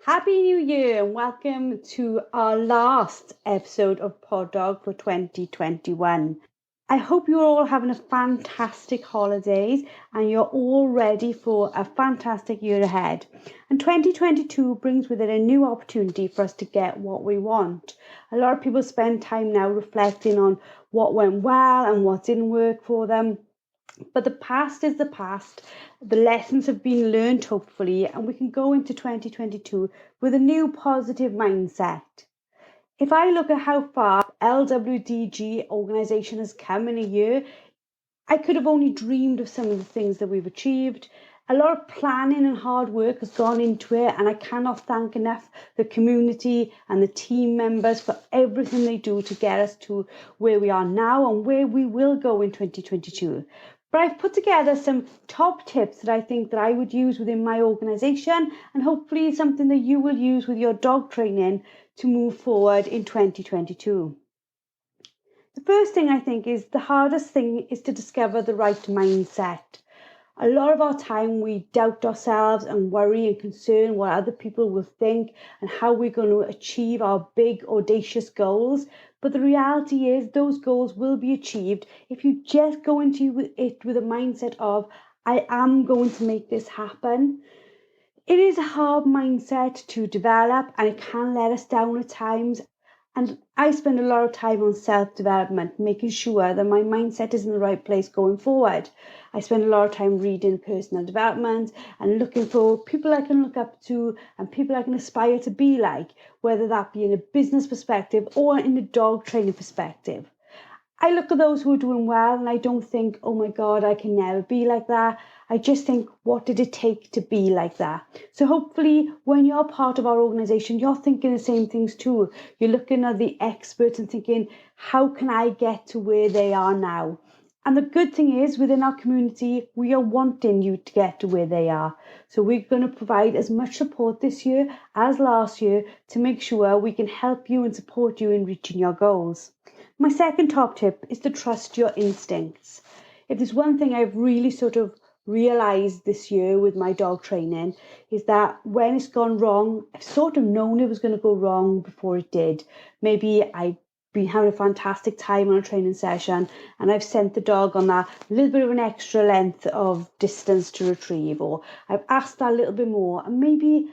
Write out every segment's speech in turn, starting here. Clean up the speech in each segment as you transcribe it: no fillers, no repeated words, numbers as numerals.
Happy New Year and welcome to our last episode of Pod Dog for 2021. I hope you're all having a fantastic holidays and you're all ready for a fantastic year ahead. And 2022 brings with it a new opportunity for us to get what we want. A lot of people spend time now reflecting on what went well and what didn't work for them. But the past is the past. The lessons have been learned, hopefully, and we can go into 2022 with a new positive mindset. If I look at how far LWDG organisation has come in a year, I could have only dreamed of some of the things that we've achieved. A lot of planning and hard work has gone into it, and I cannot thank enough the community and the team members for everything they do to get us to where we are now and where we will go in 2022. But I've put together some top tips that I think that I would use within my organisation, and hopefully something that you will use with your dog training to move forward in 2022. The first thing I think is the hardest thing is to discover the right mindset. A lot of our time we doubt ourselves and worry and concern what other people will think and how we're going to achieve our big audacious goals. But the reality is those goals will be achieved if you just go into it with a mindset of, I am going to make this happen. It is a hard mindset to develop and it can let us down at times. And I spend a lot of time on self-development, making sure that my mindset is in the right place going forward. I spend a lot of time reading personal development and looking for people I can look up to and people I can aspire to be like, whether that be in a business perspective or in a dog training perspective. I look at those who are doing well and I don't think, oh my God, I can never be like that. I just think, what did it take to be like that? So hopefully when you're part of our organisation, you're thinking the same things too. You're looking at the experts and thinking, how can I get to where they are now? And the good thing is within our community, we are wanting you to get to where they are. So we're going to provide as much support this year as last year to make sure we can help you and support you in reaching your goals. My second top tip is to trust your instincts. If there's one thing I've really sort of realised this year with my dog training is that when it's gone wrong, I've sort of known it was going to go wrong before it did. Maybe I've been having a fantastic time on a training session and I've sent the dog on that little bit of an extra length of distance to retrieve, or I've asked that a little bit more, and maybe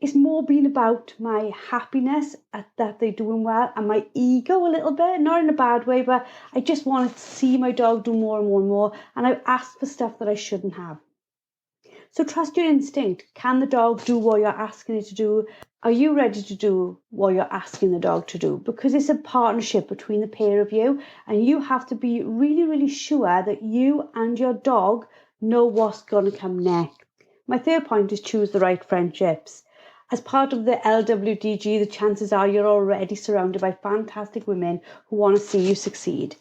it's more been about my happiness at that they're doing well and my ego a little bit, not in a bad way, but I just wanted to see my dog do more and more and more, and I've asked for stuff that I shouldn't have. So trust your instinct. Can the dog do what you're asking it to do? Are you ready to do what you're asking the dog to do? Because it's a partnership between the pair of you, and you have to be really, really sure that you and your dog know what's going to come next. My third point is choose the right friendships. As part of the LWDG, the chances are you're already surrounded by fantastic women who want to see you succeed.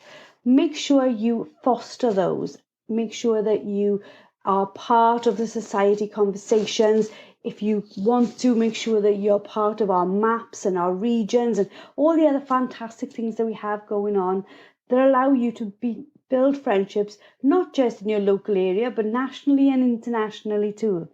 Make sure you foster those. Make sure that you are part of the society conversations. If you want to, make sure that you're part of our maps and our regions and all the other fantastic things that we have going on that allow you to build friendships, not just in your local area, but nationally and internationally too.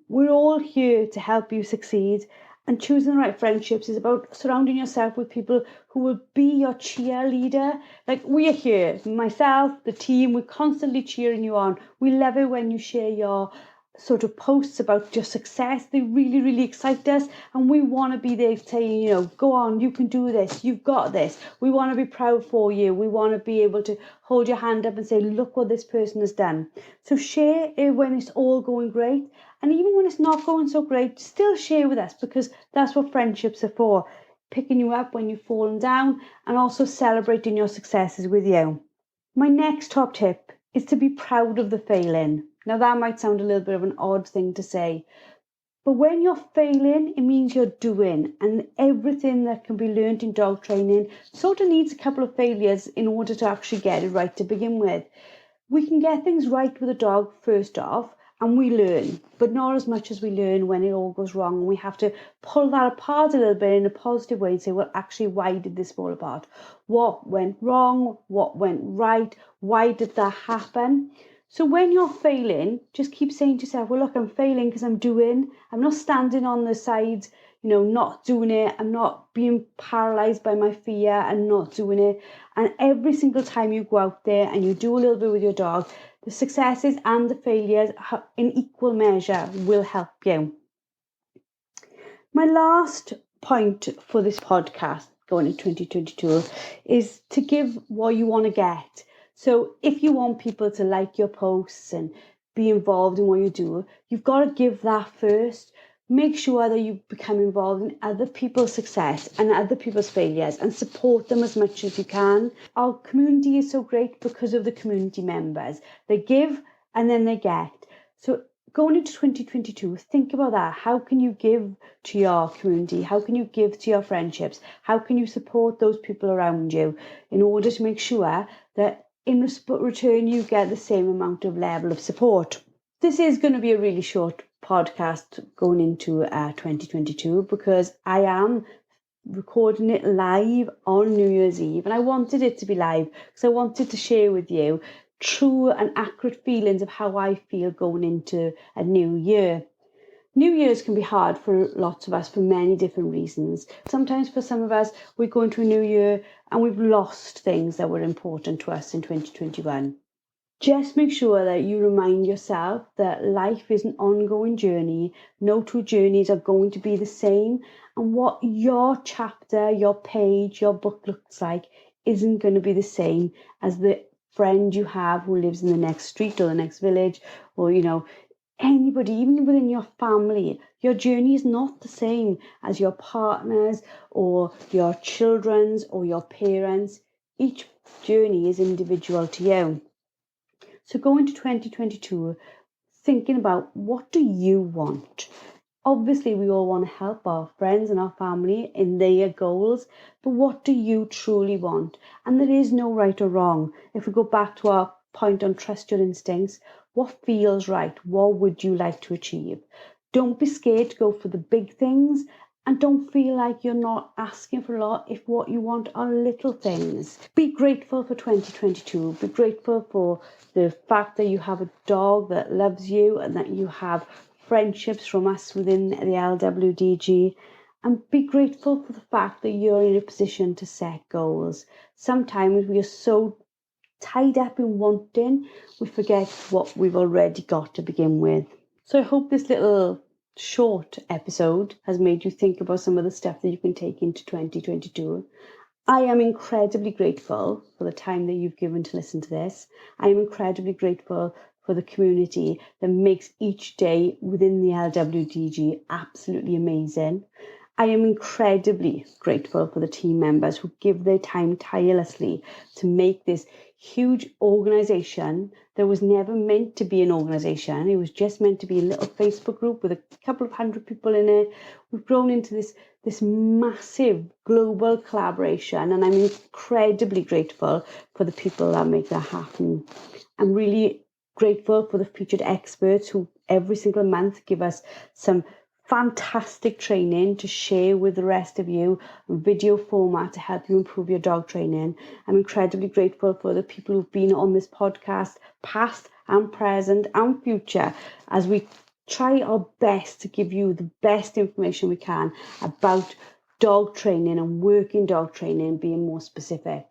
We're all here to help you succeed, and choosing the right friendships is about surrounding yourself with people who will be your cheerleader. Like we are here, myself, the team, we're constantly cheering you on. We love it when you share your sort of posts about your success. They really, really excite us, and we want to be there saying, go on, you can do this, you've got this. We want to be proud for you. We want to be able to hold your hand up and say, look what this person has done. So share it when it's all going great, and even when it's not going so great, still share with us, because that's what friendships are for. Picking you up when you've fallen down and also celebrating your successes with you. My next top tip is to be proud of the failing. Now that might sound a little bit of an odd thing to say, but when you're failing, it means you're doing, and everything that can be learned in dog training sort of needs a couple of failures in order to actually get it right to begin with. We can get things right with a dog first off, and we learn, but not as much as we learn when it all goes wrong. We have to pull that apart a little bit in a positive way and say, well, actually, why did this fall apart? What went wrong? What went right? Why did that happen? So when you're failing, just keep saying to yourself, well, look, I'm failing because I'm not standing on the sides, not doing it. I'm not being paralyzed by my fear and not doing it. And every single time you go out there and you do a little bit with your dog, the successes and the failures in equal measure will help you. My last point for this podcast going into 2022 is to give what you want to get. So if you want people to like your posts and be involved in what you do, you've got to give that first. Make sure that you become involved in other people's success and other people's failures and support them as much as you can. Our community is so great because of the community members. They give and then they get. So going into 2022, think about that. How can you give to your community? How can you give to your friendships? How can you support those people around you in order to make sure that in return you get the same amount of level of support? This is going to be a really short podcast going into 2022 because I am recording it live on New Year's Eve, and I wanted it to be live because I wanted to share with you true and accurate feelings of how I feel going into a new year. New Year's can be hard for lots of us for many different reasons. Sometimes for some of us, we go into a new year and we've lost things that were important to us in 2021. Just make sure that you remind yourself that life is an ongoing journey. No two journeys are going to be the same. And what your chapter, your page, your book looks like isn't going to be the same as the friend you have who lives in the next street or the next village, or anybody, even within your family. Your journey is not the same as your partner's or your children's or your parents'. Each journey is individual to you. So go into 2022 thinking about, what do you want? Obviously, we all want to help our friends and our family in their goals, but what do you truly want? And there is no right or wrong. If we go back to our point on trust your instincts, what feels right? What would you like to achieve? Don't be scared to go for the big things, and don't feel like you're not asking for a lot if what you want are little things. Be grateful for 2022. Be grateful for the fact that you have a dog that loves you and that you have friendships from us within the LWDG, and be grateful for the fact that you're in a position to set goals. Sometimes we are so tied up in wanting, we forget what we've already got to begin with. So I hope this little short episode has made you think about some of the stuff that you can take into 2022. I am incredibly grateful for the time that you've given to listen to this. I am incredibly grateful for the community that makes each day within the LWDG absolutely amazing. I am incredibly grateful for the team members who give their time tirelessly to make this huge organisation that was never meant to be an organisation. It was just meant to be a little Facebook group with a couple of hundred people in it. We've grown into this massive global collaboration, and I'm incredibly grateful for the people that make that happen. I'm really grateful for the featured experts who every single month give us some fantastic training to share with the rest of you, video format to help you improve your dog training. I'm incredibly grateful for the people who've been on this podcast, past and present and future, as we try our best to give you the best information we can about dog training and working dog training, being more specific.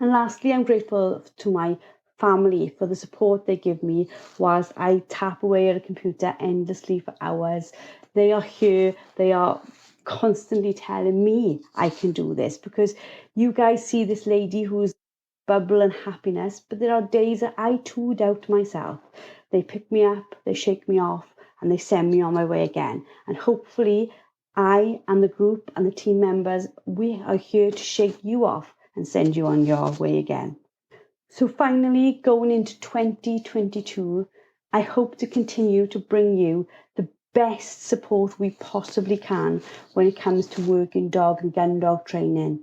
And lastly, I'm grateful to my family for the support they give me whilst I tap away at a computer endlessly for hours. They are here. They are constantly telling me I can do this, because you guys see this lady who's bubble and happiness, but there are days that I too doubt myself. They pick me up, they shake me off, and they send me on my way again. And hopefully I and the group and the team members, we are here to shake you off and send you on your way again. So finally, going into 2022, I hope to continue to bring you the best support we possibly can when it comes to working dog and gun dog training.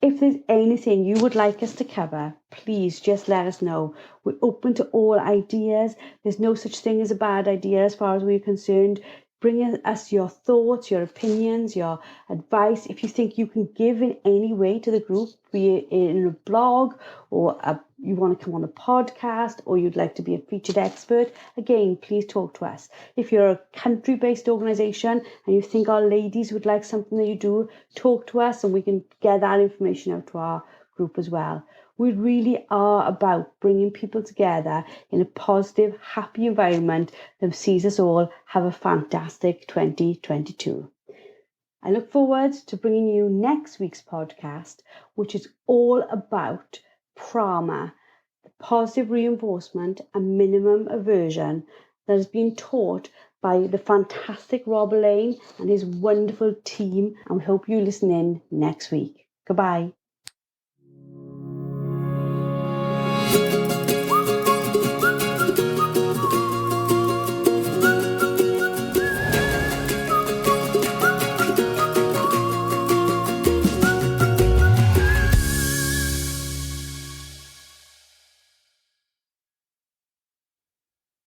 If there's anything you would like us to cover, please just let us know. We're open to all ideas. There's no such thing as a bad idea as far as we're concerned. Bring us your thoughts, your opinions, your advice. If you think you can give in any way to the group, be it in a blog or you want to come on a podcast or you'd like to be a featured expert, again, please talk to us. If you're a country-based organisation and you think our ladies would like something that you do, talk to us and we can get that information out to our group as well. We really are about bringing people together in a positive, happy environment that sees us all have a fantastic 2022. I look forward to bringing you next week's podcast, which is all about PRAMA, the positive reinforcement and minimum aversion that has been taught by the fantastic Rob Lane and his wonderful team. And we hope you listen in next week. Goodbye.